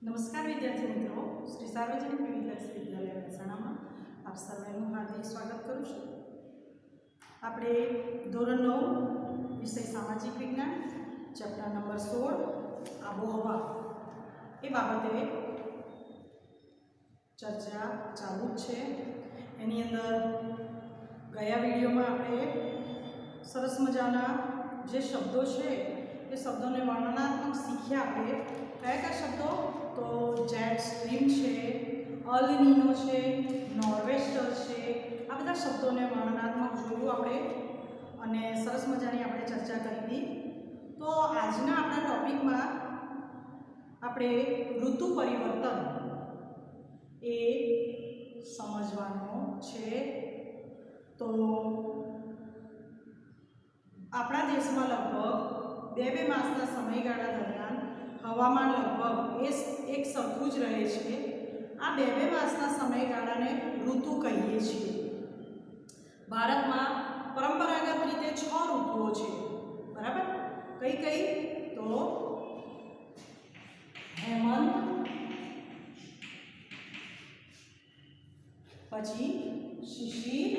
નમસ્કાર વિદ્યાર્થી મિત્રો, શ્રી સાર્વજનિક વિદ્યાર્થી વિદ્યાલય મહેસાણામાં આપ સર્વેનું હાર્દિક સ્વાગત કરું છું. આપણે ધોરણ 9 વિષય સામાજિક વિજ્ઞાન ચેપ્ટર નંબર 16 આબોહવા એ બાબતે ચર્ચા ચાલુ જ છે. એની અંદર ગયા વિડીયોમાં આપણે સરસ મજાના જે શબ્દો છે એ શબ્દોને વર્ણનાત્મક શીખ્યા. આપણે કયા શબ્દો તો જેટ સ્ટ્રીમ છે, અલ નીનો છે, નોર્વેસ્ટર છે, આ બધા શબ્દોને વર્ણનાત્મક જોયું આપણે અને સરસ મજાની આપણે ચર્ચા કરી હતી. તો આજના આપણા ટોપિકમાં આપણે ઋતુ પરિવર્તન એ સમજવાનો છે. તો આપણા દેશમાં લગભગ બે માસના સમયગાળા દરમિયાન હવામાન લગભગ એક સરખું જ રહે છે. આ બે માસના સમયગાળાને ઋતુ કહીએ છીએ. ભારતમાં પરંપરાગત રીતે 6 ઋતુઓ છે, બરાબર? કઈ કઈ તો હેમંત, પછી શિશિર,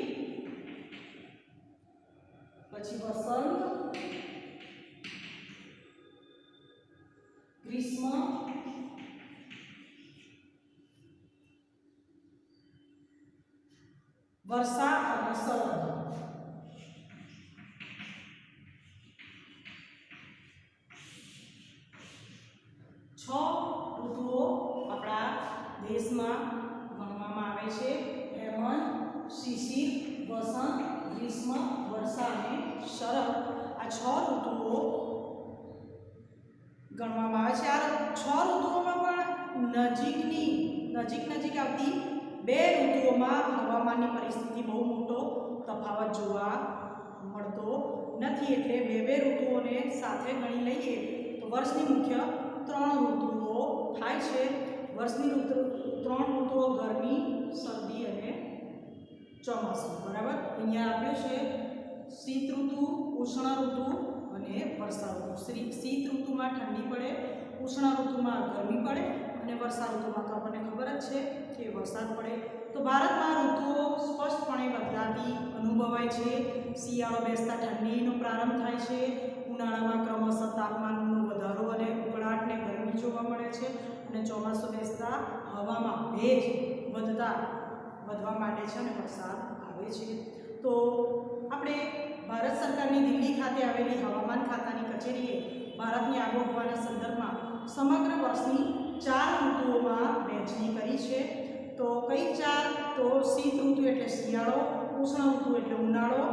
પછી વસંત, ગ્રીષ્મ, વર્ષા અને શરદ. 6 ઋતુઓ આપણા દેશમાં ગણવામાં આવે છે. હેમંત, શિશિર, વસંત, ગ્રીષ્મ, વર્ષા અને શરદ. આ 6 ઋતુઓ ગણવામાં આવે છે. આ 6 ઋતુઓમાં પણ નજીક આવતી 2 ઋતુઓમાં હવામાનની પરિસ્થિતિ બહુ મોટો તફાવત જોવા મળતો નથી. એટલે 2 ઋતુઓને સાથે ગણી લઈએ તો વર્ષની મુખ્ય 3 ઋતુઓ થાય છે. વર્ષની 3 ઋતુઓ ગરમી, શરદી અને ચોમાસું, બરાબર? અહીંયા આપ્યું છે શીત ઋતુ, ઉષ્ણ ઋતુ અને વર્ષા ઋતુ. શીત ઋતુમાં ઠંડી પડે, ઉષ્ણ ઋતુમાં ગરમી પડે અને વર્ષા ઋતુમાં તો આપણને ખબર જ છે કે વરસાદ પડે. તો ભારતમાં ઋતુઓ સ્પષ્ટપણે બદલાતી અનુભવાય છે. શિયાળો બેસતા ઠંડીનો પ્રારંભ થાય છે. ઉનાળામાં ક્રમશઃ તાપમાનનો વધારો અને ઉકળાટ ને ગરમી જોવા મળે છે અને ચોમાસું બેસતા હવામાં ભેજ વધવા માંડે છે અને વરસાદ આવે છે. તો આપણે ભારત સરકારની દિલ્હી ખાતે આવેલી હવામાન ખાતાની કચેરીએ ભારતની આબોહવાના સંદર્ભમાં સમગ્ર વર્ષની 4 ઋતુઓમાં વહેંચણી કરી છે. તો કઈ 4? તો શીત ઋતુ એટલે શિયાળો, ઉષ્ણ ઋતુ એટલે ઉનાળો,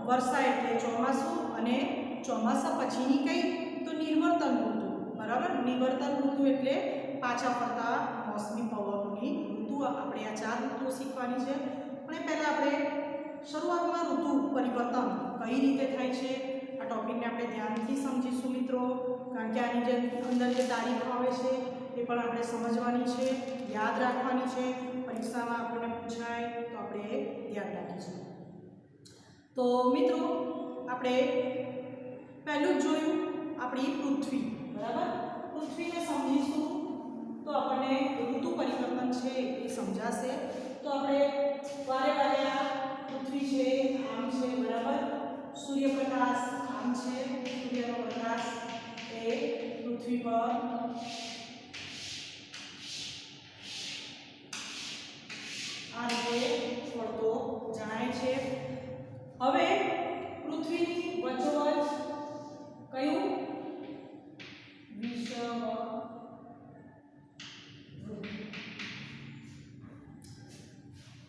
વર્ષા એટલે ચોમાસું અને ચોમાસા પછીની કઈ તો નિવર્તન ઋતુ, બરાબર? નિવર્તન ઋતુ એટલે પાછા ફરતા મોસમી પવનોની ઋતુ. આપણે આ 4 ઋતુઓ શીખવાની છે. પણ પહેલાં આપણે શરૂઆતમાં ઋતુ પરિવર્તન કઈ રીતે થાય છે આ ટોપિકને આપણે ધ્યાનથી સમજીશું મિત્રો. કારણ કે આની જે અંદર જે તારીખો આવે છે એ પણ આપણે સમજવાની છે, યાદ રાખવાની છે. પરીક્ષામાં આપણને પૂછાય તો આપણે ધ્યાન રાખીશું. તો મિત્રો આપણે પહેલું જ જોયું આપણી પૃથ્વી, બરાબર? પૃથ્વીને સમજીશું તો આપણને ઋતુ પરિવર્તન છે એ સમજાશે. તો આપણે વારે આ પૃથ્વી છે આમ છે, બરાબર? સૂર્યપ્રકાશ આમ છે, સૂર્યનો પ્રકાશ એ પૃથ્વી પર આ રીતે પડતો જણાય છે. હવે પૃથ્વીની વચ્ચોવચ કયું વિષુવવૃત્ત.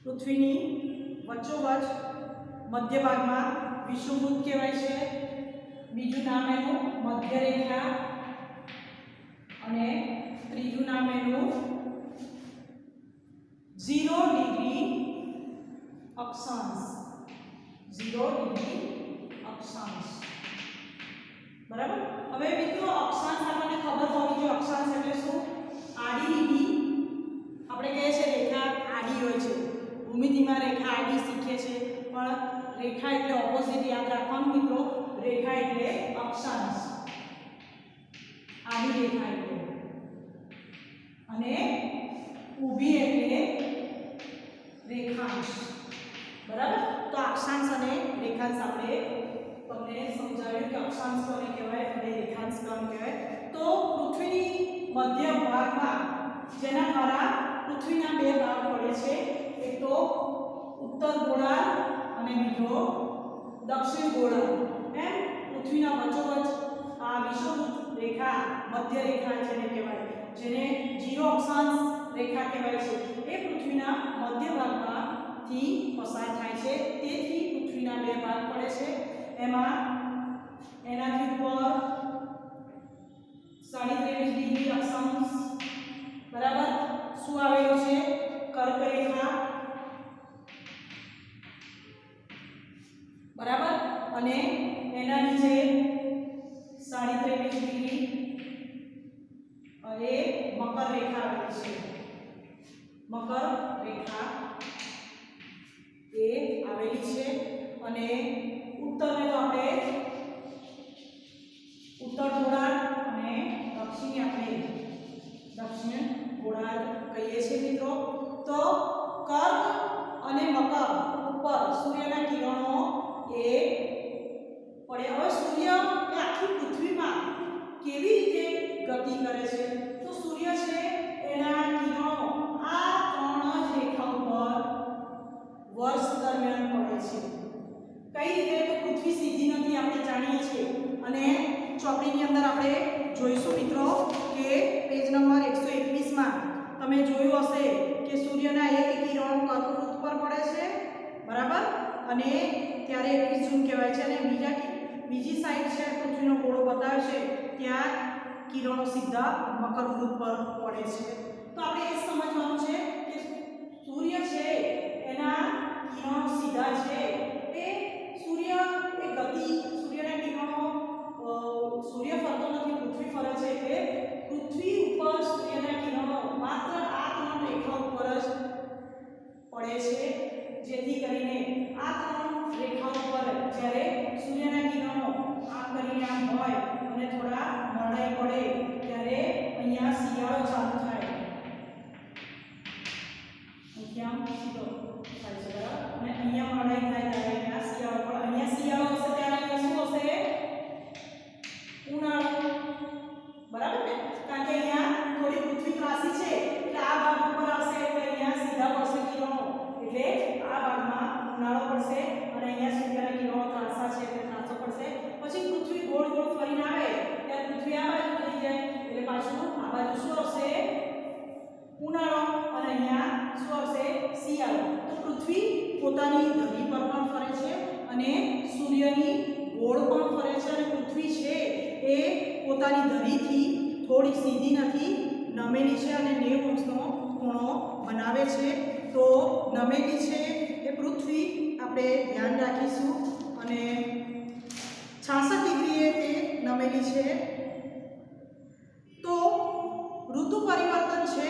પૃથ્વીની વચ્ચોવચ મધ્ય ભાગમાં વિષુવવૃત્ત કહેવાય છે. બીજું નામ એનું મધ્યરેખા અને ત્રીજું નામ એનું 0 ડિગ્રી અક્ષાંશ. 0 ડિગ્રી અક્ષાંશ, બરાબર? હવે મિત્રો અક્ષાંશ આપણને ખબર હોવી જોઈએ. અક્ષાંશ એટલે શું? આડી લીટી. આપણે કહીએ છીએ રેખા આડી હોય છે. ભૂમિતિમાં રેખા આડી શીખીએ છીએ, પણ રેખા એટલે ઓપોઝિટ યાદ રાખવાનું મિત્રો. રેખા એટલે અક્ષાંશ, આડી રેખા એટલે. અને રેખાંશ, બરાબર. તો અક્ષાંશ અને રેખાંશ આપણે તમને સમજાવ્યું કે અક્ષાંશ કોને કહેવાય અને રેખાંશ કોને કહેવાય. તો પૃથ્વીની મધ્ય ભાગમાં જેના દ્વારા પૃથ્વીના બે ભાગ પડે છે, એક તો ઉત્તર ગોળાર્ધ અને બીજો દક્ષિણ ગોળાર્ધ. એમ પૃથ્વીના વચ્ચોવચ્ચ આ વિષુવવૃત્ત રેખા મધ્ય રેખા જેને કહેવાય, જેને 0 અક્ષાંશ રેખા કહેવાય છે, એ પૃથ્વીના મધ્ય ભાગમાંથી પસાર થાય છે. તેથી પૃથ્વીના બે ભાગ પડે છે. એમાં એનાથી ઉપર 23.5 ડિગ્રી અક્ષાંશ, બરાબર, શું આવેલું છે? કર્ક રેખા, બરાબર. અને એના નીચે 23.5 ડિગ્રી એ મકર રેખા આવેલી છે. મકર રેખા એ આવેલી છે. અને ઉત્તરને તો આપણે ઉત્તર ગોળાર્ધ અને દક્ષિણને આપણે દક્ષિણ ગોળાર્ધ કહીએ છીએ મિત્રો. તો કર્ક અને મકર ઉપર સૂર્યના કિરણો એ પડે. હવે સૂર્ય એ આખી પૃથ્વીમાં કેવી રીતે ગતિ કરે છે? તો સૂર્ય છે એના કિરણો આ 3 જ રેખા ઉપર વર્ષ દરમિયાન પડે છે. કઈ રીતે? તો પૃથ્વી સીધી નથી, આપણે જાણીએ છીએ. અને ચોપડીની અંદર આપણે જોઈશું મિત્રો કે પેજ નંબર 121 માં તમે જોયું હશે કે સૂર્યના એક કિરણ કર્કવૃત્ત પર પડે છે, બરાબર. અને ત્યારે 21 જૂન કહેવાય છે. અને બીજી સાઈડ છે પૃથ્વીનો ગોળો બતાવે છે, ત્યાં કિરણો સીધા મકરવૃત્ત પર પડે છે. તો આપણે એ સમજવાનું છે કે સૂર્ય છે એના કિરણો સીધા છે. એ સૂર્ય એ ગતિ, સૂર્યના કિરણો સૂર્ય ફરતો નથી, પૃથ્વી ફરે છે. એટલે પૃથ્વી ઉપર સૂર્યના કિરણો માત્ર આ 3 રેખા ઉપર જ પડે છે. જેથી કરીને આ 3 રેખા ઉપર જ્યારે સૂર્યના કિરણો આમ કરીને આમ હોય અને થોડા મોડાઈ પડે ત્યારે અહીંયા શિયાળો ચાલુ થાય. અહીંયા સીધો થાય છે, બરાબર. અને અહીંયા મોડાઈ થાય ત્યારે અહીંયા શિયાળો પડે. અહીંયા શિયાળો હશે ત્યારે અહીંયા શું હશે? ઉનાળો, બરાબર ને? કારણ કે અહીંયા થોડી પૃથ્વી ત્રાસી છે એટલે આ ભાગ ઉપર આવશે એટલે અહીંયા સીધા પડશે કિરણો, એટલે આ ભાગમાં ઉનાળો પડશે. અને અહીંયા સૂર્યના કિરણો ત્રાસા છે એટલે ત્રાસો પડશે. પછી પૃથ્વી ગોળ ગોળ ફરીને આવે ત્યારે પૃથ્વી આ બાજુ થઈ જાય એટલે પાછું આ બાજુ શું આવશે? ઉનાળો. અને અહીંયા શું આવશે? શિયાળો. તો પૃથ્વી પોતાની ધરી પર પણ ફરે છે અને સૂર્યની ગોળ પણ ફરે છે. અને પૃથ્વી છે એ પોતાની ધરીથી થોડી સીધી નથી, નમેલી છે અને 90 અંશનો ખૂણો બનાવે છે. તો નમેલી છે એ પૃથ્વી આપણે ધ્યાન રાખીશું. અને 66 ડિગ્રીએ તે નમેલી છે. તો ઋતુ પરિવર્તન છે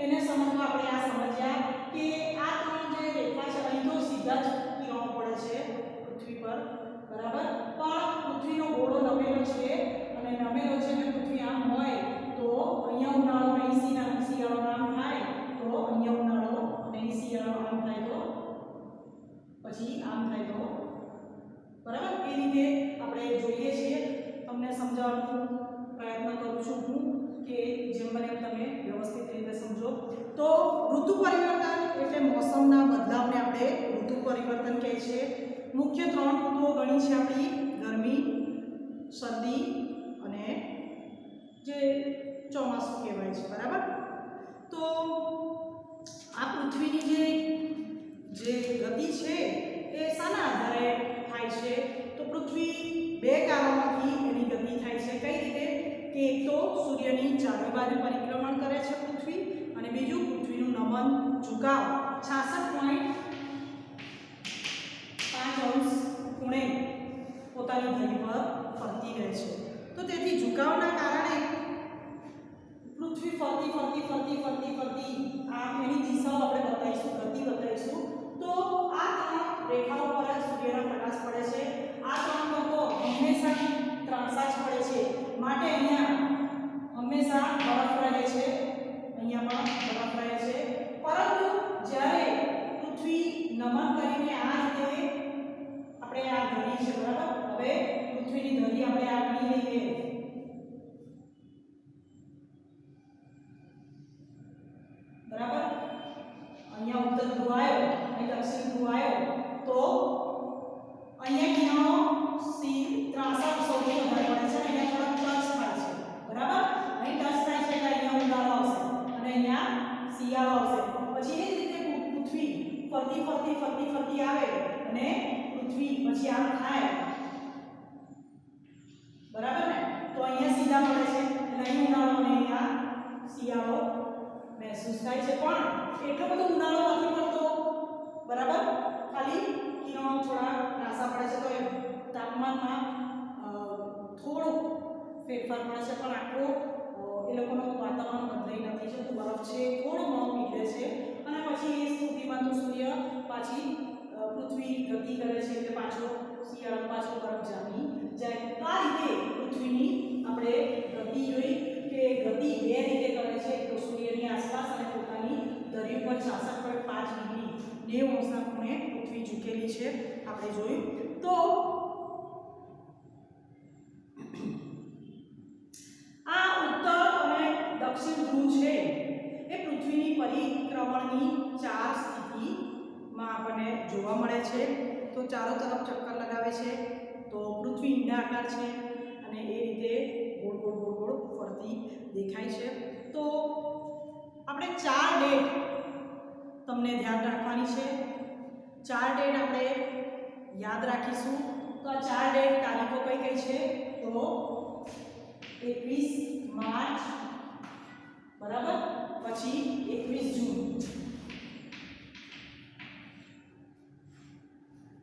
એને સમજવા આપણે આ સમજ્યા કે આ 3 જે રેખા છે અહીં તો સીધા જ કિરણો પડે છે પૃથ્વી પર, બરાબર. પણ પૃથ્વીનો ગોળો નમેલો છે અને નમેલો છે ને પૃથ્વી આમ હોય તો અહીંયા ઉનાળો નહીં શિયાળો આમ થાય તો અહીંયા ઉનાળો નહીં શિયાળો આમ થાય તો પછી આમ થાય તો, બરાબર. એ રીતે આપણે જોઈએ છીએ. તમને સમજાવવાનો પ્રયત્ન કરું છું હું કે જેમ બને એમ તમે વ્યવસ્થિત રીતે સમજો. તો ઋતુ પરિવર્તન એટલે મોસમના બદલાવને આપણે ઋતુ પરિવર્તન કહે છે. મુખ્ય 3 ઋતુઓ ગણી છે આપણી: ગરમી, શરદી અને જે ચોમાસું કહેવાય છે, બરાબર. તો આ પૃથ્વીની જે ગતિ છે એ શાના આધારે થાય છે? તો પૃથ્વી બે કારણોથી એની ગતિ થાય છે. કઈ રીતે? કે એક તો સૂર્યની ચારે બાજુ પરિક્રમણ કરે છે પૃથ્વી, અને બીજું પૃથ્વીનું નમન ઝુકાવ 66.5 અંશ ખૂણે પોતાની ધરી પર ફરતી રહે છે. તો તેથી ઝુકાવના કારણે પૃથ્વી ફરતી ફરતી ફરતી ફરતી ફરતી આમ એની દિશાઓ આપણે બતાવીશું, ગતિ બતાવીશું. તો આ 3 રેખાઓ પર જ સૂર્યનો પ્રકાશ પડે છે. આ 3 લોકો હંમેશા ત્રાંસા જ પડે છે, માટે અહીંયા હંમેશા બરફ રહે છે, અહીંયા પણ બરફ રહે છે. પરંતુ જ્યારે પૃથ્વી ફરતી ફરતી આવે અને પૃથ્વી પછી આમ થાય, બરાબર ને? તો અહીંયા સીધા મળે છે એટલે અહીં ઉનાળો અને અહીંયા શિયાળો મહેસૂસ થાય છે, પણ એટલો બધો ઉનાળો નથી પડતો, બરાબર? ખાલી કિરણો થોડા ત્રાસા પડે છે, તો એ તાપમાનમાં થોડું ફેરફાર પડે છે, પણ આખો એ લોકોનું વાતાવરણ બદલાઈ નથી જતું, બરફ છે થોડો ઘણો પીગળે છે અને પછી એ સુધીમાં તો સૂર્ય પાછી પૃથ્વી ગતિ કરે છે એટલે પાછો શિયાળો પાછો બરફ જામી જાય. તો આ રીતે પૃથ્વીની આપણે ગતિ જોઈ કે ગતિ બે રીતે કરે છે, તો સૂર્યની આસપાસ અને પોતાની ધરી ઉપર 66.5 ડિગ્રી 90 અંશના ખૂણે પૃથ્વી ઝૂકેલી છે આપણે જોયું. તો આ ઉત્તર અને દક્ષિણ ધ્રુવ છે એ પૃથ્વીની પરિક્રમણની 4 સ્થિતિમાં આપણને જોવા મળે છે. તો ચારો તરફ ચક્કર લગાવે છે, તો પૃથ્વી ઈંડાકાર છે અને એ રીતે ગોળ ગોળ ગોળ ગોળ ફરતી દેખાય છે. તો આપણે 4 ડેટ તમને ધ્યાન રાખવાની છે. 4 ડેટ આપણે યાદ રાખીશું. તો આ 4 ડેટ તારીખો કઈ કઈ છે? તો 21 માર્ચ, બરાબર, પછી 21 જૂન,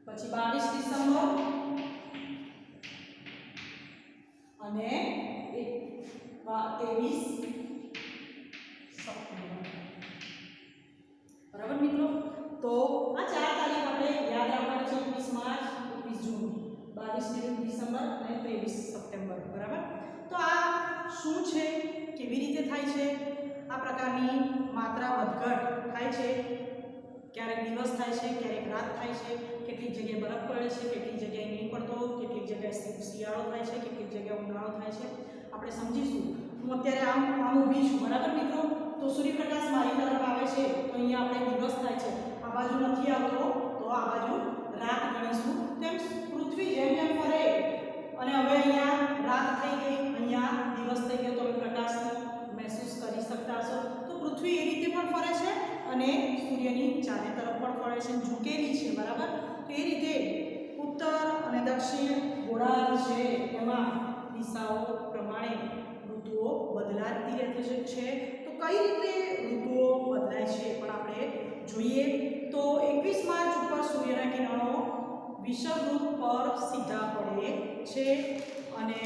પછી 22 ડિસેમ્બર અને 23 સપ્ટેમ્બર, બરાબર મિત્રો? તો આ 4 તારીખ આપણે યાદ રાખવાની છે: 21 માર્ચ, 21 જૂન, 22 ડિસેમ્બર અને 23 સપ્ટેમ્બર, બરાબર? તો આ શું છે, કેવી રીતે થાય છે? આ પ્રકારની માત્રા વધઘટ થાય છે, ક્યારેક દિવસ થાય છે, ક્યારેક રાત થાય છે, કેટલીક જગ્યાએ બરફ પડે છે, કેટલીક જગ્યાએ નહીં પડતો, કેટલીક જગ્યાએ શિયાળો થાય છે, કેટલીક જગ્યાએ ઉનાળો થાય છે. આપણે સમજીશું. હું અત્યારે આમ ઊભી છું, બરાબર મિત્રો? તો સૂર્યપ્રકાશ મારી તરફ આવે છે તો અહીંયા આપણે દિવસ થાય છે, આ બાજુ નથી આવતો તો આ બાજુ રાત ગણીશું. તેમ પૃથ્વી જેમ જેમ ફરે અને હવે અહીંયા રાત થઈ ગઈ, અહીંયા દિવસ થઈ ગયો, તો તમે પ્રકાશનો મહેસૂસ કરી શકતા હશો. તો પૃથ્વી એ રીતે પણ ફરે છે અને સૂર્યની ચારે તરફ પણ ફરે છે, ઝૂકેલી છે, બરાબર? તો એ રીતે ઉત્તર અને દક્ષિણ ગોળાર્ધ છે એમાં દિશાઓ પ્રમાણે ઋતુઓ બદલાતી રહેતી છે. તો કઈ રીતે ઋતુઓ બદલાય છે પણ આપણે જોઈએ. તો 21 માર્ચ ઉપર સૂર્યના કિરણો વિષુવવૃત્ત પર સીધા પડે છે અને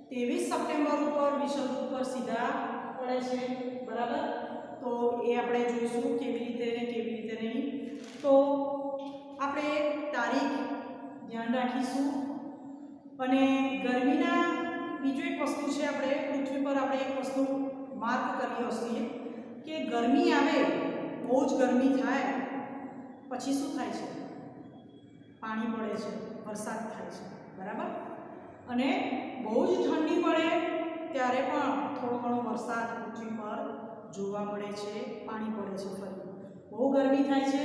23 સપ્ટેમ્બર ઉપર વિષુવવૃત્ત પર સીધા પડે છે, બરાબર? તો એ આપણે જોઈશું કેવી રીતે ને કેવી રીતે નહીં. તો આપણે તારીખ ધ્યાન રાખીશું. અને ગરમીના બીજો એક વસ્તુ છે, આપણે પૃથ્વી પર આપણે એક વસ્તુ માર્ક કરી હશે કે ગરમી આવે, બહુ જ ગરમી થાય પછી શું થાય છે? પાણી પડે છે, વરસાદ થાય છે, બરાબર? અને બહુ જ ઠંડી પડે ત્યારે પણ થોડો ઘણો વરસાદ પૃથ્વી પર જોવા મળે છે, પાણી પડે છે ફરી. બહુ ગરમી થાય છે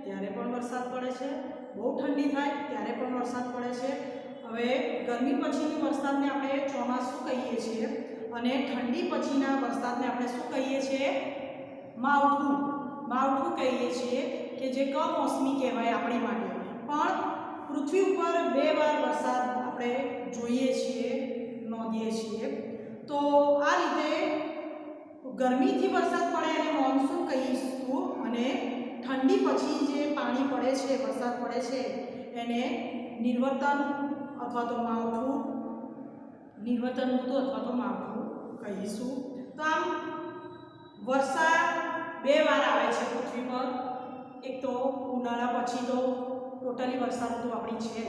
ત્યારે પણ વરસાદ પડે છે, બહુ ઠંડી થાય ત્યારે પણ વરસાદ પડે છે. હવે ગરમી પછીની વરસાદને આપણે ચોમાસું કહીએ છીએ અને ઠંડી પછીના વરસાદને આપણે શું કહીએ છીએ? માવઠું. માવઠું કહીએ છીએ કે જે કમોસમી કહેવાય આપણી માટે. પણ પૃથ્વી ઉપર 2 વાર વરસાદ આપણે જોઈએ છીએ, નોંધીએ છીએ. તો આ રીતે ગરમીથી વરસાદ પડે એને મોન્સૂન કહીશું અને ઠંડી પછી જે પાણી પડે છે, વરસાદ પડે છે એને નિર્વર્તન અથવા તો માવઠું, નિર્વર્તન ઋતુ અથવા તો માવઠું કહીશું. તો આમ વરસાદ 2 વાર આવે છે પૃથ્વી પર. એક તો ઉનાળા પછી તો ટોટલી વરસાદ ઋતુ આપણી છે,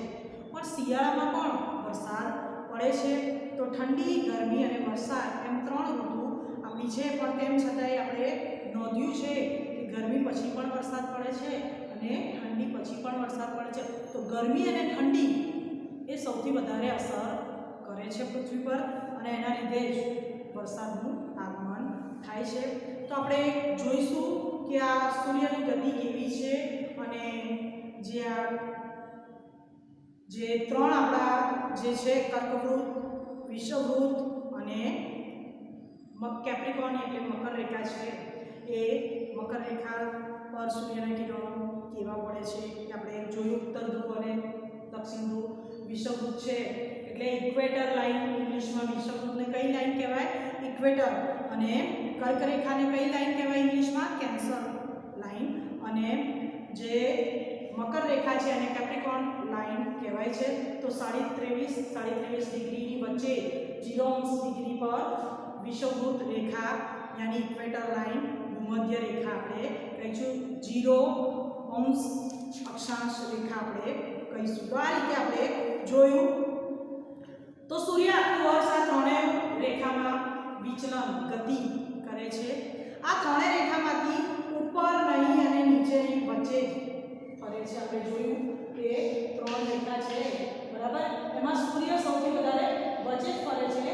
પણ શિયાળામાં પણ વરસાદ પડે છે. તો ઠંડી, ગરમી અને વરસાદ એમ 3 ઋતુ આપણી છે, પણ તેમ છતાંય આપણે નોંધ્યું છે કે ગરમી પછી પણ વરસાદ પડે છે અને ઠંડી પછી પણ વરસાદ પડે છે. તો ગરમી અને ઠંડી એ સૌથી વધારે અસર કરે છે પૃથ્વી પર અને એના લીધે જ વરસાદનું આગમન થાય છે. તો આપણે જોઈશું કે આ સૂર્યની ગતિ કેવી છે અને જે 3 આપણા જે છે કર્કવૃત્ત, વિષુવવૃત્ત અને કેપ્રિકોર્ન એટલે મકર રેખા છે, એ મકર રેખા પર સૂર્યના કિરણો કેવા પડે છે કે આપણે જોયું ઉત્તર ધ્રુવ અને દક્ષિણ ધ્રુવ વિષુવવૃત્ત છે એટલે ઇક્વેટર લાઈન ઇંગ્લિશમાં વિષુવવૃત્તને કઈ લાઈન કહેવાય ઇક્વેટર અને કર્કરેખાને કઈ લાઈન કહેવાય ઇંગ્લિશમાં કેન્સર લાઈન અને જે મકર રેખા છે અને કેપ્રિકોર્ન લાઈન કહેવાય છે તો 23.5 ડિગ્રીની વચ્ચે 0 ડિગ્રી પર વિષુવવૃત્ત રેખા યાની ઇક્વેટર લાઈન ભૂમધ્ય રેખા આપણે કહીશું 0 અક્ષાંશ રેખા આપણે કહીશું તો આ રીતે આપણે જોયું તો સૂર્ય આખું વર્ષ આ ત્રણેય રેખામાં વિચલન ગતિ કરે છે આ ત્રણેય રેખામાંથી ઉપર નહીં અને નીચેની વચ્ચે ફરે છે આપણે જોયું કે ત્રણ રેખા છે બરાબર એમાં સૂર્ય સૌથી વધારે વચ્ચે જ ફરે છે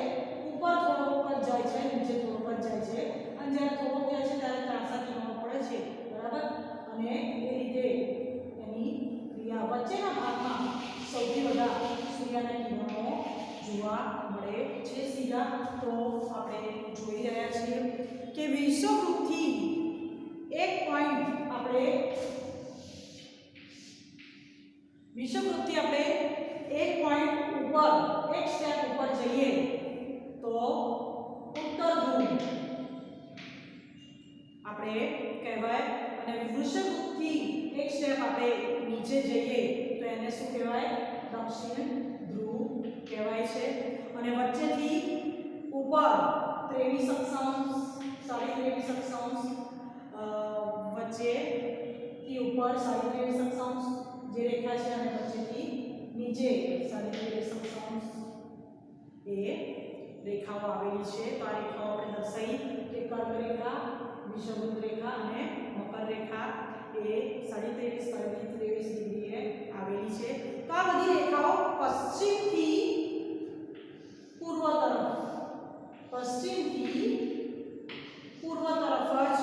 ઉપર થોડો ઉપર જાય છે નીચે થોડો ઉપર જાય છે અને જ્યારે થોડો જાય છે ત્યારે ત્રાંસા કિરણો પડે છે બરાબર અને એ રીતે એની ક્રિયા વચ્ચેના ભાગમાં સૌથી વધારે સૂર્યના કિરણો જોવા મળે છે સીધા તો આપણે જોઈ રહ્યા છીએ કે વિષુવવૃત્તથી એક પોઈન્ટ આપણે વિષુવવૃત્તથી આપણે એક પોઈન્ટ ઉપર એક સ્ટેપ ઉપર જઈએ તો ઉત્તર ધ્રુવ આપણે કહેવાય અને વિષુવવૃત્તથી એક સ્ટેપ આપણે નીચે જઈએ તો એને શું કહેવાય દક્ષિણ ધ્રુવ કહેવાય છે અને વચ્ચેથી ઉપર 23.5 વચ્ચેથી ઉપર 23.5 જે રેખા છે અને વચ્ચેથી નીચે 23.5 એ રેખાઓ આવેલી છે તો આ રેખાઓ આપણે દર્શાવી કે કર્ક રેખા વિષુવવૃત્ત રેખા અને મકર રેખા એ 23.5 ડિગ્રીએ આવેલી છે તો આ બધી રેખાઓ પશ્ચિમથી પૂર્વ તરફ જ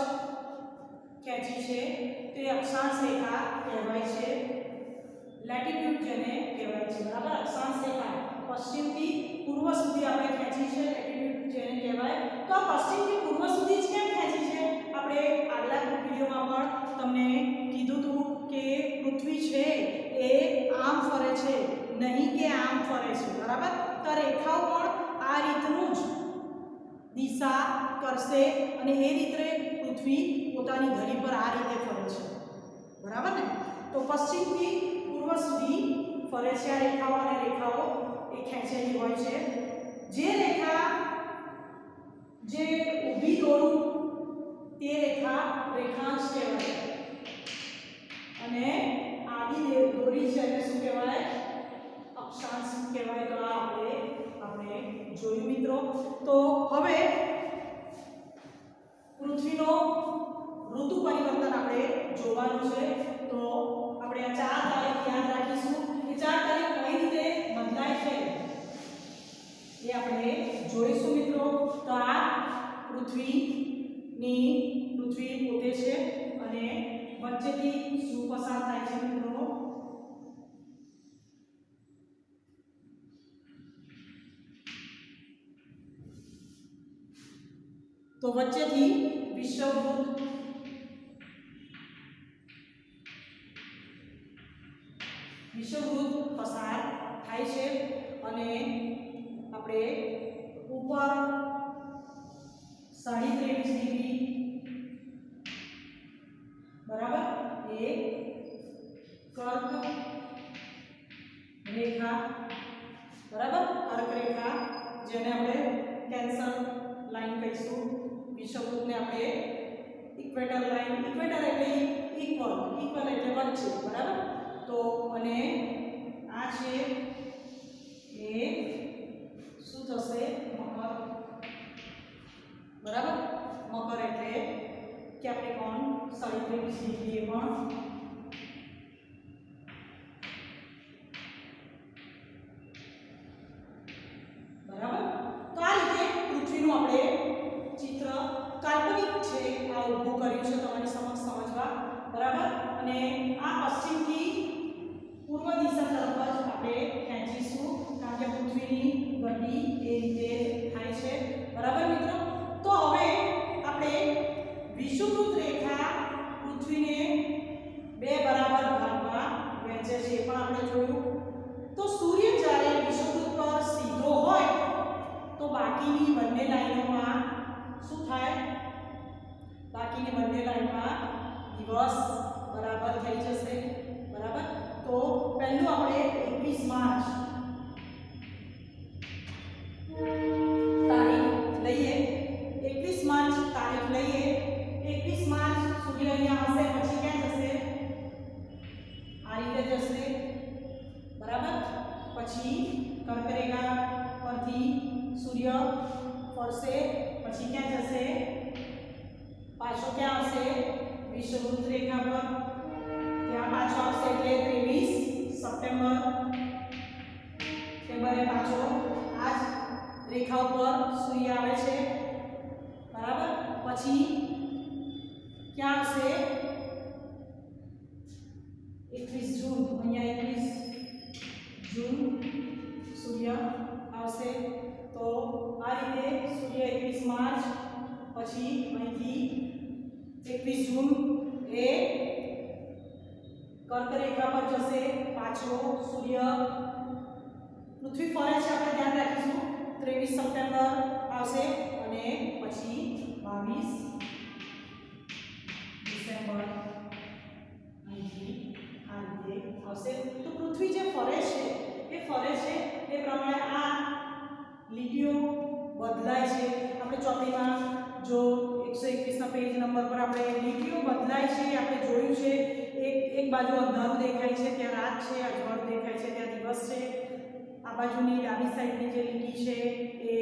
ખેંચી છે તો એ અક્ષાંશ રેખા કહેવાય છે લેટિટ્યુડ જેને કહેવાય છે બરાબર અક્ષાંશ રેખા પશ્ચિમથી પૂર્વ સુધી આપણે ખેંચી છે લેટિટ્યુડ જેને કહેવાય તો આ પશ્ચિમથી પૂર્વ સુધી જ કેમ ખેંચી છે આપણે આગલા વિડિયોમાં પણ તમને કીધું હતું કે પૃથ્વી છે એ આમ ફરે છે નહીં કે આમ ફરે છે બરાબર તો રેખાઓ પણ આ રીતનું જ દિશા કરશે અને એ રીતે પૃથ્વી પોતાની ધરી પર આ રીતે ફરે છે બરાબર ને તો પશ્ચિમથી પૂર્વ સુધી ફરે છે આ રેખાઓ અને રેખાઓ એ ખેંચેલી હોય છે જે રેખા જે ઊભી દોરું તે રેખા રેખાંશ કહેવાય અને આડી દોરી છે એને શું કહેવાય અક્ષાંશ કહેવાય તો આ આપણે જોયું મિત્રો તો હવે પૃથ્વીનો ઋતુ પરિવર્તન આપણે જોવાનું છે તો આપણે આ 4 તારીખ યાદ રાખીશું કે 4 તારીખ કઈ રીતે બદલાય છે એ આપણે જોઈશું મિત્રો તો આ પૃથ્વી પોતે છે અને વચ્ચેથી શું પસાર થાય છે મિત્રો તો વચ્ચેથી વિષુવવૃત્ત પસાર થાય છે અને આપણે ઉપર 23.5 ડિગ્રી બરાબર એ કર્ક રેખા બરાબર કર્ક રેખા જેને આપણે કેન્સર લાઈન કહીશું વિષુવવૃત્તને આપણે ઇક્વેટર લાઈન ઇક્વેટર એટલે ઇક્વલ એટલે વચ્ચે બરાબર તો અને આ છે એ શું થશે મકર બરાબર મકર એટલે કેપ્રિકોર્ન 23.5 ડિગ્રી પણ બરાબર તો આ રીતે પૃથ્વીનું આપણે ચિત્ર કાલ્પનિક છે આ ઊભું કર્યું છે તમારી સમક્ષ સમજવા બરાબર અને આ પશ્ચિમથી પૂર્વ દિશા તરફ જ આપણે ખેંચીશું કારણ કે પૃથ્વીની ગતિ એ રીતે થાય છે બરાબર મિત્રો તો હવે આપણે વિષુવવૃત્ત રેખા પૃથ્વીને 2 બરાબર બાકીની બંને લાઈનોમાં શું થાય? બાકીની બંને લાઈનમાં દિવસ બરાબર થઈ જશે. બરાબર. તો પહેલું આપણે 21 માર્ચ તારીખ લઈએ. 21 માર્ચ તારીખ લઈએ. 21 માર્ચ સૂર્ય અહીંયા હશે, પછી ક્યાં જશે? આ રીતે જશે. બરાબર. પછી કર્કરેખા પરથી સૂર્ય ફરશે, પછી ક્યાં જશે? પાછો ક્યાં આવશે? વિષુવવૃત્ત રેખા પર. ત્યાં પાછો આવશે એટલે 23 સપ્ટેમ્બરે પાછો આ જ રેખા ઉપર સૂર્ય આવે છે. બરાબર. પછી ક્યાં આવશે? 21 જૂન. અહીંયા 21 જૂન સૂર્ય આવશે. તો આ રીતે સૂર્ય 21 માર્ચ પછી અહીંથી 21 જૂન એ કર્કરેખા પર જશે. પાછો સૂર્ય પૃથ્વી ફરે છે, આપણે ધ્યાન રાખીશું. 23 સપ્ટેમ્બર આવશે અને પછી 22 ડિસેમ્બર અહીંથી આ રીતે આવશે. તો પૃથ્વી જે ફરે છે એ પ્રમાણે આ લીટીઓ બદલાય છે. આપણે ચોપડીમાં જો 121 ના પેજ નંબર પર આપણે લીટીઓ બદલાય છે આપણે જોયું છે. એક બાજુ અંધારું દેખાય છે, ત્યાં રાત છે, અજવાળું દેખાય છે, ત્યાં દિવસ છે. આ બાજુની ડાબી સાઈડની જે લીટી છે એ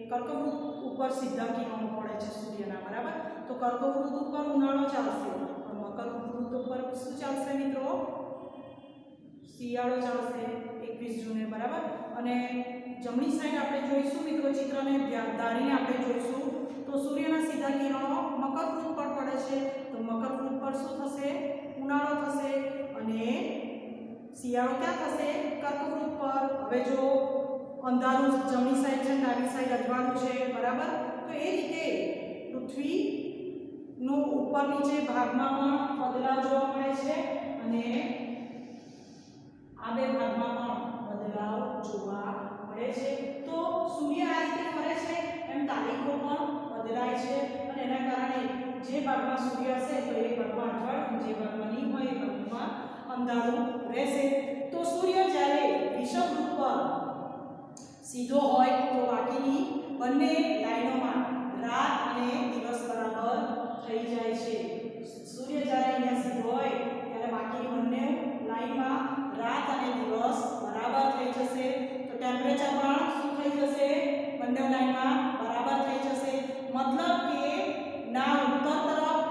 કર્કવૃત ઉપર સીધા કિરણો પડે છે સૂર્યના. બરાબર. તો કર્કવૃત ઉપર ઉનાળો ચાલશે, મકરવૃત ઉપર શું ચાલશે મિત્રો? શિયાળો ચાલશે 21 જૂને. બરાબર. અને જમણી સાઈડ આપણે જોઈશું મિત્રો, ચિત્રને ધારીને આપણે જોઈશું તો સૂર્યના સીધા કિરણો મકરવૃત પર પડે છે. તો મકરવૃત પર શું થશે? ઉનાળો થશે. અને શિયાળો ક્યાં થશે? કર્કવૃત પર. હવે જો અંધારું જમણી સાઈડ છે, ડાબી સાઈડ અજવાળું છે. બરાબર. તો એ રીતે પૃથ્વીનો ઉપર નીચે ભાગમાં પણ બદલાવ જોવા મળે છે અને આ બે ભાગમાં પણ બદલાવ જોવા મળે છે. તો સૂર્ય આ રીતે ફરે છે એમ તારીખો પણ બદલાય છે અને એના કારણે જે ભાગમાં સૂર્ય હશે તો એ ભાગમાં અજવાળું, જે ભાગમાં નહીં હોય એ ભાગમાં અંધારું રહેશે. તો સૂર્ય જ્યારે વિષુવવૃત્ત પર સીધો હોય તો બાકીની બંને લાઈનોમાં રાત અને દિવસ બરાબર થઈ જાય છે. સૂર્ય જ્યારે અહીંયા સીધો હોય ત્યારે બાકીની બંને લાઈનમાં રાત અને દિવસ બરાબર થઈ જશે. તો ટેમ્પરેચર પણ શું થઈ જશે? બંને લાઈનમાં બરાબર થઈ જશે. મતલબ કે ના ઉત્તર તરફ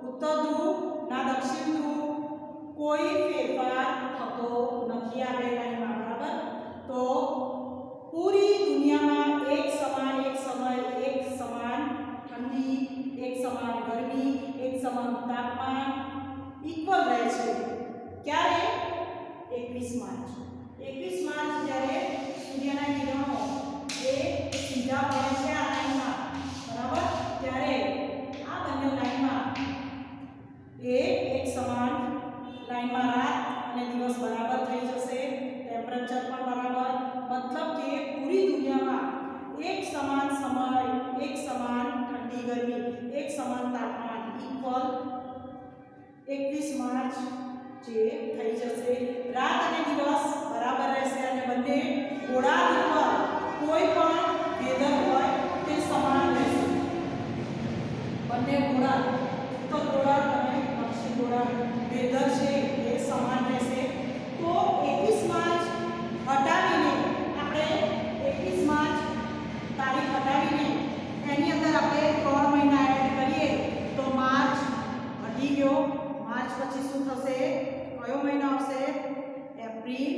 ઉત્તર ધ્રુવ ના દક્ષિણ ધ્રુવ કોઈ ફેરફાર થતો નથી આ બે લાઈનમાં. બરાબર. તો પૂરી દુનિયામાં એક સમાન ઠંડી, એક સમાન ગરમી, એક સમાન તાપમાન ઇક્વલ રહે છે. ક્યારે? 21 માર્ચ. 21 માર્ચ જ્યારે સૂર્યના કિરણો એ સીધા પડે છે આ લાઈનમાં. બરાબર. ત્યારે આ બંને લાઈનમાં એક સમાન લાઈનમાં રાત અને દિવસ બરાબર થઈ જશે. ટેમ્પરેચર પણ બરાબર. મતલબ કે પૂરી દુનિયામાં એક સમાન સમય, એક સમાન ઠંડી ગરમી, એક સમાન તાપમાન ઇક્વલ 21 માર્ચ જે થઈ જશે. રાત અને દિવસ બરાબર રહેશે અને બંને ગોળાર્ધ પર કોઈ પણ વેધર હોય તે સમાન રહેશે. બંને ગોળાર્ધ, ઉત્તર ગોળાર્ધ અને દક્ષિણ ગોળાર્ધ વેધર છે એ સમાન રહેશે. તો 21 માર્ચ હટાવીને આપણે 21 માર્ચ તારીખ હટાવીને એની અંદર આપણે 3 મહિના એડ કરીએ તો માર્ચ હટી ગયો. માર્ચ પછી શું થશે? કયો મહિનો આવશે? એપ્રિલ.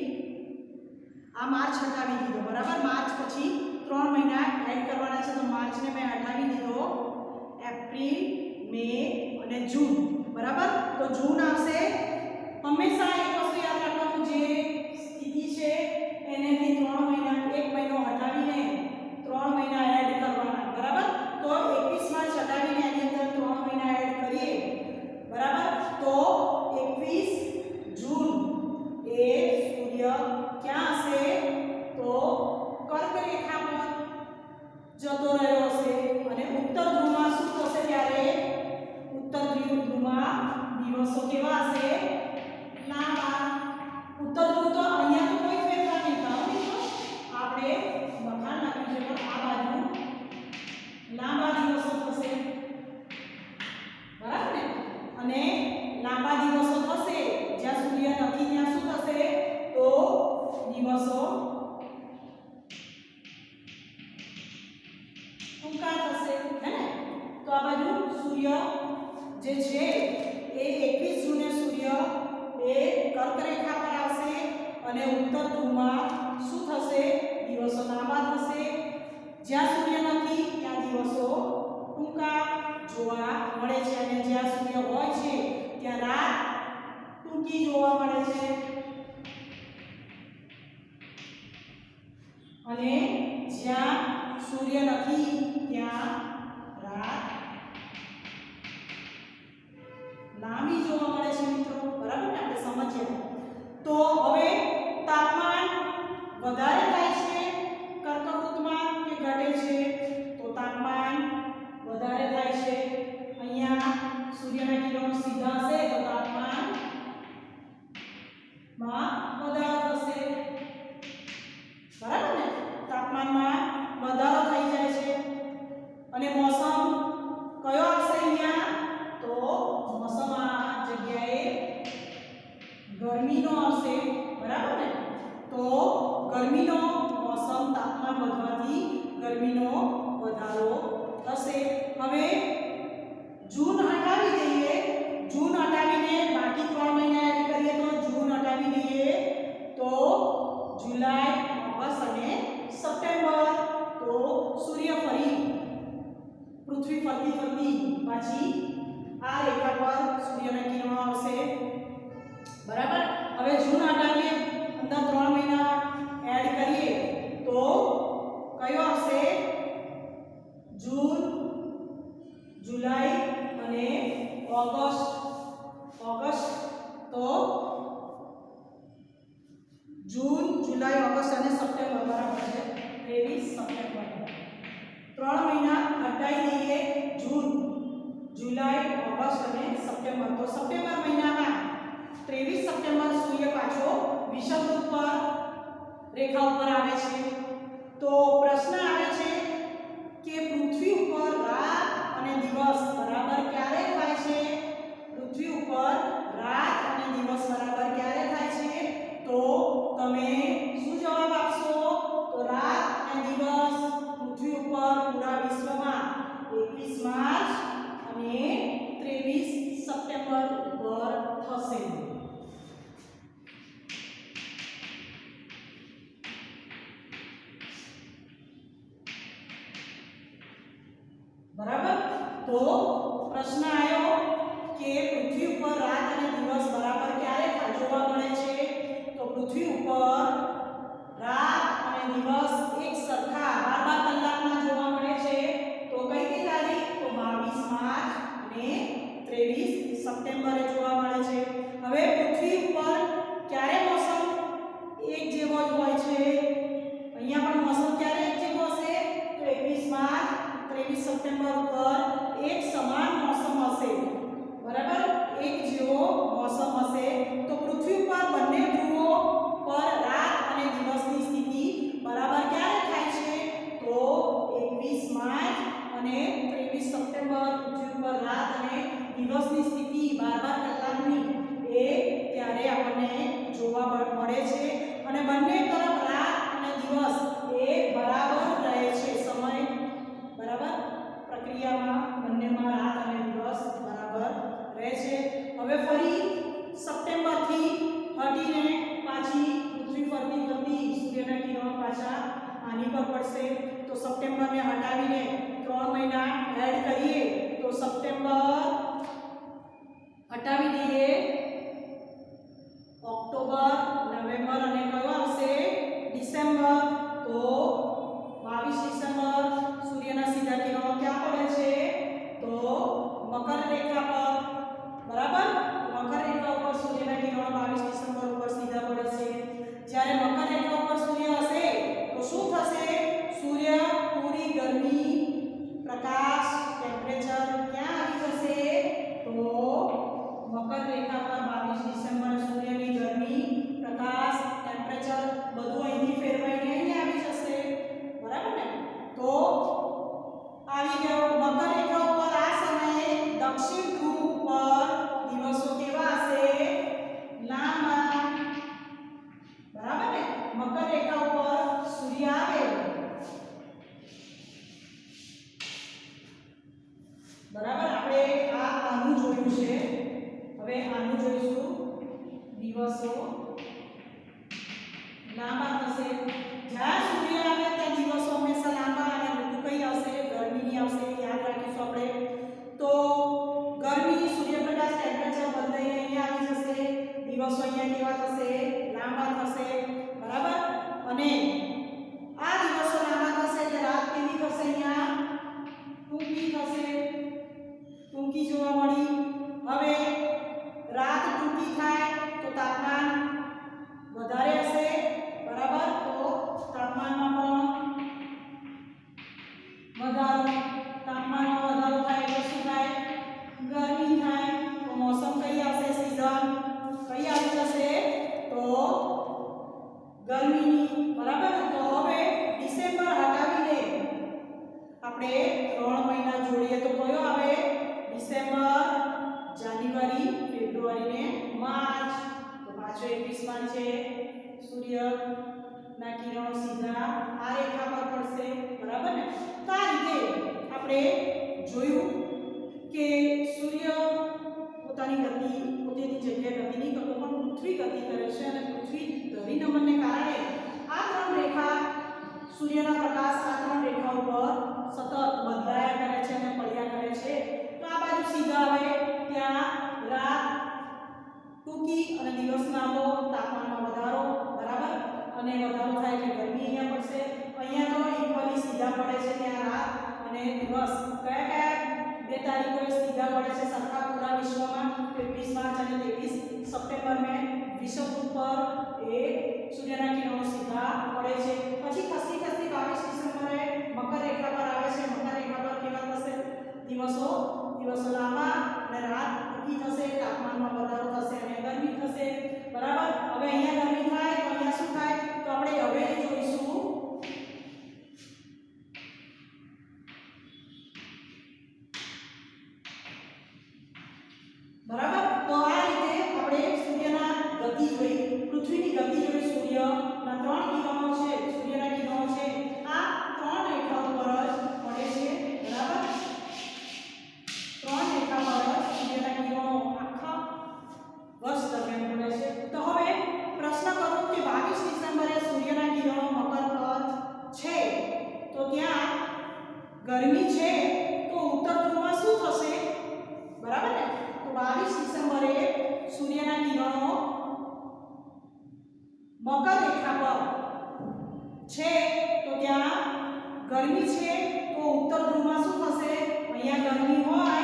આ માર્ચ હટાવી દીધો. બરાબર. માર્ચ પછી 3 મહિના એડ કરવાના છે તો માર્ચને મેં હટાવી દીધો. એપ્રિલ, મે અને જૂન. બરાબર. તો જૂન આવશે. હંમેશા એક વસ્તુ યાદ રાખવાનું, જે સ્થિતિ છે એનેથી 3 મહિના, એક મહિનો હટાવીને 3 મહિના એડ કરવાના. બરાબર. તો 21 માર્ચ હટાવીને એની અંદર 3 મહિના એડ કરીએ. બરાબર. તો 21 જૂન એ સૂર્ય ક્યાં હશે? તો કર્ક રેખા પર ધ્રુવમાં દિવસો કેવા હશે? લાંબા. ઉત્તર ધ્રુવ તો અહીંયા તો કોઈ ફેરફાર નહીં થાય મિત્રો. આપણે લખાણ નાખ્યું છે પણ આ બાજુ લાંબા દિવસો થશે, બરાબર ને? અને લાંબા દિવસો થશે જ્યાં સૂર્ય નથી ત્યાં શું થશે? તો દિવસો ટૂંકા થશે, હે ને? તો આ બાજુ સૂર્ય જે છે એ 21 જૂને સૂર્ય એ કર્ક રેખા પર આવશે અને ઉત્તર ધ્રુવમાં શું થશે? દિવસો લાંબા થશે. જ્યાં સૂર્ય નથી ત્યાં દિવસો ટૂંકા જોવા મળે છે અને જ્યાં સૂર્ય હોય છે ત્યાં રાત ટૂંકી જોવા મળે છે. અને જ્યાં સૂર્ય નથી ત્યાં રાત લાંબી જોવા મળે છે મિત્રો, બરાબર ને? આપણે સમજીએ તો હવે તાપમાન વધારે થાય છે કર્ક ઋતુમાં કે ઘટે છે? તો તાપમાન વધારે થાય છે. અહીંયા સૂર્યના કિરણો સીધા હશે તો તાપમાન માં વધારો થશે, બરાબર ને? તાપમાનમાં વધારો થઈ જાય છે. અને મોસમ કયો આવશે અહીંયા? તો મોસમ આ જગ્યાએ ગરમીનો આવશે, બરાબર ને? તો ગરમીનો મોસમ તાપમાન વધવાથી ગરમીનો વધારો થશે. હવે જૂન હટાવી દઈએ, જૂન હટાવીને બાકી 3 મહિના એડ કરીએ તો જૂન હટાવી દઈએ તો જુલાઈ, ઓગસ્ટ અને સપ્ટેમ્બર. તો સૂર્ય ફરી પૃથ્વી ફરતી ફરતી પાછી આ રેખા પર સૂર્યના કિરણો આવશે, બરાબર? હવે જૂન હટાવીએ, અંદર 3 મહિના એડ કરીએ તો કયો આવશે? જૂન, જુલાઈ અને ઓગસ્ટ. ઓગસ્ટ તો જૂન, જુલાઈ, ઓગસ્ટ અને સપ્ટેમ્બર, બરાબર છે? 23 સપ્ટેમ્બર. 3 મહિના હટાવી દઈએ, જૂન, જુલાઈ, ઓગસ્ટ અને સપ્ટેમ્બર. તો સપ્ટેમ્બર મહિનામાં 23 સપ્ટેમ્બર સૂર્ય પાછો વિષુવવૃત્ત પર રેખા ઉપર આવે છે. તો પ્રશ્ન આવે છે કે પૃથ્વી ઉપર રાત અને દિવસ બરાબર ક્યારે થાય છે? પૃથ્વી ઉપર રાત અને દિવસ બરાબર ક્યારે થાય છે? તો તમે શું જવાબ આપશો? તો રાત અને દિવસ પૃથ્વી ઉપર પૂરા વિશ્વમાં 21 માર્ચ અને 23 સપ્ટેમ્બર ઉપર થશે. બરાબર? તો પ્રશ્ન આવ્યો કે પૃથ્વી ઉપર રાત અને દિવસ બરાબર ક્યારે જોવા મળે છે? તો પૃથ્વી ઉપર રાત અને દિવસ એક સરખા 12 કલાકના જોવા મળે છે. તો કઈ કઈ તારીખ? તો 22 માર્ચ અને 23 સપ્ટેમ્બરે જોવા મળે છે. હવે પૃથ્વી ઉપર ક્યારે મોસમ એક જેવો જ હોય છે? અહીંયા પણ મોસમ ક્યારે એક જેવો હશે? તો 21 માર્ચ 23 સપ્ટેમ્બર ઉપર એક સમાન મોસમ હશે, બરાબર? એક જેવો મોસમ હશે. તો પૃથ્વી ઉપર બંને ધ્રુવો પર રાત અને દિવસની સ્થિતિ બરાબર ક્યારે થાય છે? તો 21 માર્ચ અને 23 સપ્ટેમ્બર પૃથ્વી ઉપર રાત અને દિવસની સ્થિતિ 12 કલાકની એ ત્યારે આપણને જોવા મળે છે. અને બંને તરફ રાત અને દિવસ એ બરાબર રહે છે સમય, બરાબર? પ્રક્રિયામાં બંનેમાં રાત અને દિવસ બરાબર રહે છે. હવે ફરી સપ્ટેમ્બર થી હટીને પાછી પૃથ્વી ફરતી ફરતી સૂર્યના કિરણો પાછા આની પર પડશે. તો સપ્ટેમ્બરને હટાવીને 3 મહિના એડ કરીએ તો સપ્ટેમ્બર હટાવી દઈએ, ઓક્ટોબર, નવેમ્બર અને કયો આવશે? ડિસેમ્બર. તો 22 ડિસેમ્બર સૂર્યના સીધા કિરણો ક્યાં પડે છે? તો મકર રેખા પર, બરાબર? મકર રેખા ઉપર સૂર્યના કિરણો 22 ડિસેમ્બર ઉપર સીધા પડે છે. જ્યારે મકર રેખા ઉપર સૂર્ય હશે તો શું થશે? સૂર્ય પૂરી ગરમી, પ્રકાશ, ટેમ્પરેચર ક્યાં આવી જશે? તો દક્ષિણ ધ્રુવ પર દિવસો કેવા હશે? લાંબા. બરાબર ને? મકર રેખા ઉપર સૂર્ય આવે, બરાબર. આપણે આનું જોયું છે, હવે આનું જોઈશું. દિવસો લાંબા થશે. જ્યાં સૂર્ય આવે ત્યાં દિવસો હંમેશા લાંબા અને ઋતુ કઈ આવશે? ગરમીની આવશે. યાદ રાખીશું આપણે. તો ગરમી, સૂર્યપ્રકાશ, ટેમ્પરેચર બદલાઈને અહીંયા આવી જશે. દિવસો અહીંયા કેવા થશે? લાંબા થશે. બરાબર. અને આ દિવસો લાંબા થશે એટલે રાત કેવી થશે? અહીંયા ટૂંકી થશે. ટૂંકી જોવા મળી. હવે રાત ટૂંકી થાય તો તાપમાન વધારે હશે. બરાબર. તો તાપમાનમાં પણ વધારો. તાપમાનમાં વધારો થાય એટલે શું થાય? ગરમી થાય. તો મોસમ કઈ આવશે? સીઝન કઈ આવી જશે? તો ગરમીની. બરાબર. તો હવે ડિસેમ્બર હટાવીને આપણે 3 મહિના જોડીએ તો કયો આવે? ડિસેમ્બર, જાન્યુઆરી, ફેબ્રુઆરી ને માર્ચ. તો પાછો 21 માં છે. સૂર્યના કિરણો સીધા આ રેખા પર પડશે. બરાબર ને? તો આ રીતે આપણે જોયું કે સૂર્ય પોતાની પોતાની જગ્યાએ ગતિ નહીં કરતો, પણ પૃથ્વી ગતિ કરે છે અને પૃથ્વી ધરીનમનને કારણે આ 3 રેખા સૂર્યના પ્રકાશ આ 3 રેખા ઉપર સતત બદલાયા કરે છે અને પડ્યા કરે છે. તો આ બાજુ સીધા આવે ત્યાં રાત ટૂંકી અને દિવસ લાંબો, તાપમાનમાં વધારો. બરાબર. અને વધારો થાય એટલે ગરમી અહીંયા પડશે. અહીંયા તો ઇક્વલી સીધા પડે છે ત્યાં રાત અને દિવસ. કયા કયા 2 તારીખોએ સીધા પડે છે સરખા પૂરા વિશ્વમાં? 21 માર્ચ અને 23 સપ્ટેમ્બર में વિષુવવૃત્ત પર એ સૂર્યના કિરણો સીધા પડે છે. પછી ખસી 22 ડિસેમ્બરે મકર રેખા પર આવે છે. મકર રેખા પર કેવા થશે? દિવસો લાંબા અને રાત ટૂંકી થશે. તાપમાનમાં વધારો થશે અને ગરમી થશે. બરાબર. હવે અહીંયા ગરમી થાય તો અહીંયા શું થાય? તો આપણે હવે જોઈશું. બરાબર. તો આ રીતે આપણે સૂર્યના ગતિ જોઈ, પૃથ્વીની ગતિ જોઈ. સૂર્યના 3 કિરણો છે, સૂર્યના કિરણો છે આ 3 રેખા ઉપર જ પડે છે. બરાબર. 3 રેખા પર સૂર્યના કિરણો આખા વર્ષ દરમિયાન પડે છે. તો હવે પ્રશ્ન કરું કે 22 ડિસેમ્બરે સૂર્યના કિરણો મકર પર છે તો ત્યાં ગરમી છે, તો ઉત્તર ધ્રુવમાં શું થશે? બરાબર ને? તો 22 ડિસેમ્બરે સૂર્યના કિરણો મકર રેખા પર છે તો ત્યાં ગરમી છે, તો ઉત્તર ધ્રુવમાં શું થશે? અહીંયા ગરમી હોય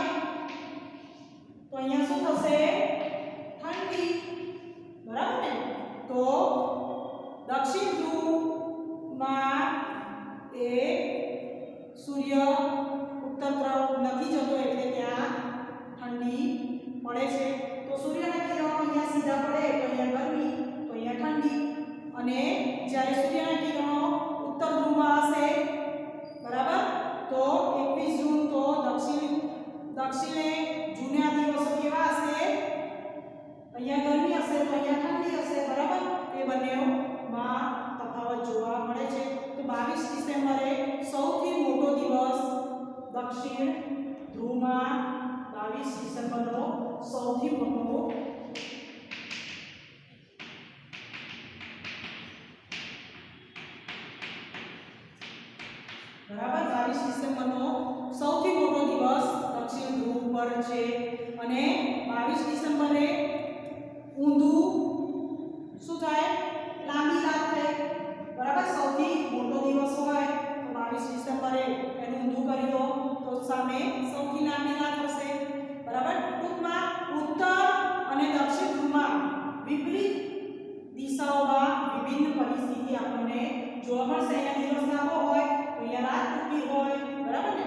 તો અહીંયા શું થશે? ઠંડી. બરાબર ને? તો દક્ષિણ ધ્રુવમાં એ સૂર્ય ઉત્તર તરફ નથી જતો એટલે ત્યાં ઠંડી પડે છે. તો સૂર્યના કિરણો અહીંયા સીધા પડે તો અહીંયા ગરમી, તો અહીંયા ઠંડી. અને જ્યારે સૂર્યના કિરણો ઉત્તર ધ્રુવમાં હશે, બરાબર, તો 21 જૂન તો દક્ષિણે જૂના દિવસો કેવા હશે? અહીંયા ગરમી હશે તો અહીંયા ઠંડી હશે. બરાબર. એ બંનેમાં તફાવત જોવા મળે છે. તો 22 ડિસેમ્બરે સૌથી મોટો દિવસ દક્ષિણ ધ્રુવમાં 22 ડિસેમ્બરનો સૌથી મોટો બરાબર 22 ડિસેમ્બરનો સૌથી મોટો દિવસ દક્ષિણ ધ્રુવ પર છે. અને 22 ડિસેમ્બરે ઊંધું શું થાય? લાંબી રાત થાય. બરાબર. સૌથી મોટો દિવસ હોય તો 22 ડિસેમ્બરે એનું ઊંધું કરી દો તો સામે સૌથી લાંબી રાત હશે. બરાબર. ટૂંકમાં ઉત્તર અને દક્ષિણ ધ્રુવમાં વિપરીત દિશાઓમાં વિભિન્ન પરિસ્થિતિ આપણને જોવા મળશે. અહીંયા દિવસ લાંબો હોય તો અહીંયા રાત ટૂંકી હોય. બરાબર ને?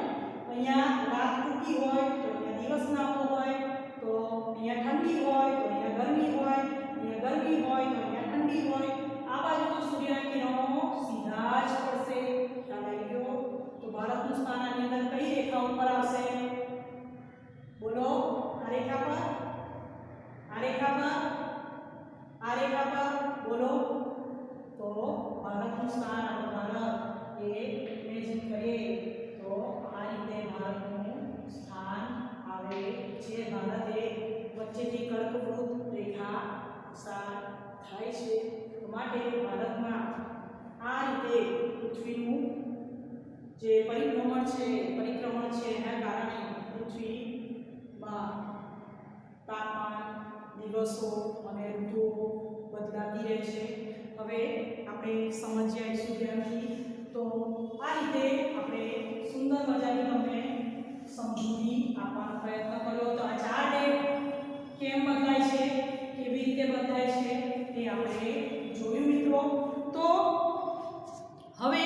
અહીંયા રાત ટૂંકી હોય તો અહીંયા દિવસ લાંબો હોય. તો અહીંયા ઠંડી હોય તો અહીંયા ગરમી હોય. અહીંયા ગરમી હોય તો અહીંયા ઠંડી હોય. આ બાજુ તો સૂર્યના કિરણો સીધા જ પડશે. ખ્યાલ આવી ગયો? તો ભારતનું સ્થાન આની અંદર કઈ રેખા ઉપર આવશે? બોલો આ રેખા પર, આ રેખા પર, આ રેખા પર બોલો. તો ભારતનું સ્થાન આપણું ભારત એ ઇમેજિન કરીએ તો આ રીતે ભારતનું સ્થાન આવે છે. ભારત એ વચ્ચેથી કર્કવૃત રેખા પસાર થાય છે. માટે ભારતમાં આ રીતે પૃથ્વીનું જે પરિભ્રમણ છે એના કારણે પૃથ્વીમાં તાપમાન, દિવસો અને ઋતુઓ બદલાતી રહે છે. હવે આપણે સમજીએ સુધ્યાથી. તો આ રીતે આપણે સુંદર મજાની તમને સમજૂતી આપવાનો પ્રયત્ન કર્યો. તો આ ચાર ડેટ કેમ બદલાય છે, કેવી રીતે બદલાય છે તે આપણે જોયું મિત્રો. તો હવે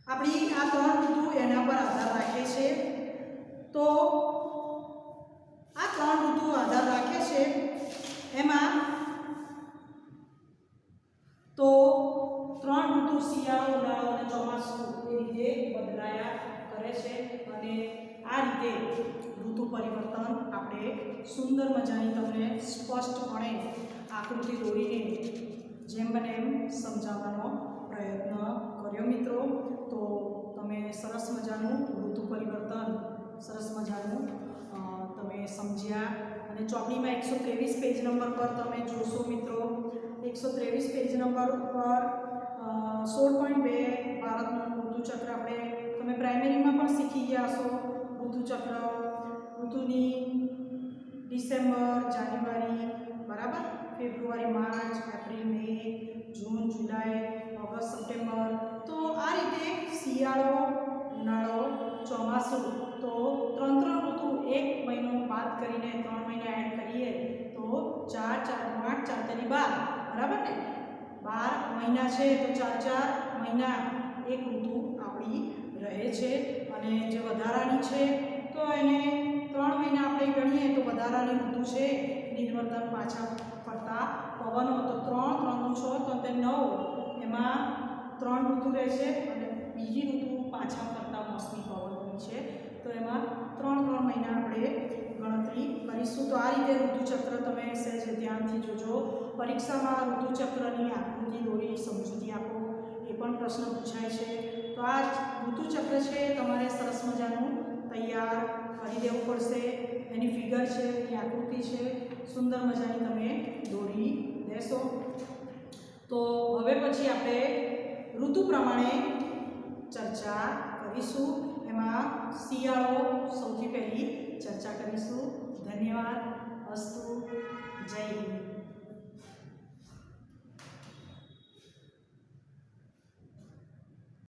આપણી આ ત્રણ ઋતુ એના પર આધાર રાખે છે. તો આ ત્રણ ઋતુ આધાર રાખે છે એમાં તો ત્રણ ઋતુ શિયાળો, ઉનાળો અને ચોમાસું એ રીતે બદલાયા કરે છે. અને આ રીતે ઋતુ પરિવર્તન આપણે સુંદર મજાની તમને સ્પષ્ટપણે આકૃતિ દોરીને જેમ બને એમ સમજાવવાનો પ્રયત્ન કર્યો મિત્રો. તો તમે સરસ મજાનું ઋતુ પરિવર્તન સરસ મજાનું તમે સમજ્યા. અને ચોપડીમાં 123 પેજ નંબર પર તમે જોશો મિત્રો. 123 પેજ નંબર પર 16.2 ભારતનું ઋતુચક્ર આપણે તમે પ્રાઇમરીમાં પણ શીખી ગયા હશો. ઋતુચક્ર ઋતુની ડિસેમ્બર, જાન્યુઆરી, બરાબર, ફેબ્રુઆરી, માર્ચ, એપ્રિલ, મે, જૂન, જુલાઈ, ઓગસ્ટ, સપ્ટેમ્બર. તો આ રીતે શિયાળો, ઉનાળો, ચોમાસું. તો ત્રણ ઋતુ એક મહિનો બાદ કરીને 3 મહિના એડ કરીએ તો 4 4 8 4 તેની 12, બરાબર ને. 12 મહિના છે તો 4 મહિના એક ઋતુ આપણી રહે છે. અને જે વધારાની છે તો એને 3 મહિના આપણે ગણીએ તો વધારાની ઋતુ છે નિર્વર્તન પાછા ફરતા પવનો. તો 3 3 નું 6 તો તે 9, એમાં 3 ઋતુ રહે છે અને બીજી ઋતુ પાછા ફરતા મોસમી પવનોની છે. તો એમાં 3 મહિના આપણે ગણતરી કરીશું. તો આ રીતે ઋતુચક્ર તમે સહેજ ધ્યાનથી જોજો. પરીક્ષામાં ઋતુચક્રની આકૃતિ દોરી સમજૂતી આપો એ પણ પ્રશ્ન પૂછાય છે. તો આ ઋતુચક્ર છે તમારે સરસ મજાનું તૈયાર કરી દેવું પડશે. એની ફિગર છે, એની આકૃતિ છે, સુંદર મજાની તમે દોરી દેશો. તો હવે પછી આપણે ઋતુ પ્રમાણે ચર્ચા કરીશું. એમાં શિયાળો સૌથી પહેલી ચર્ચા કરીશું. ધન્યવાદ. અસ્તુ. જય હિન્દ.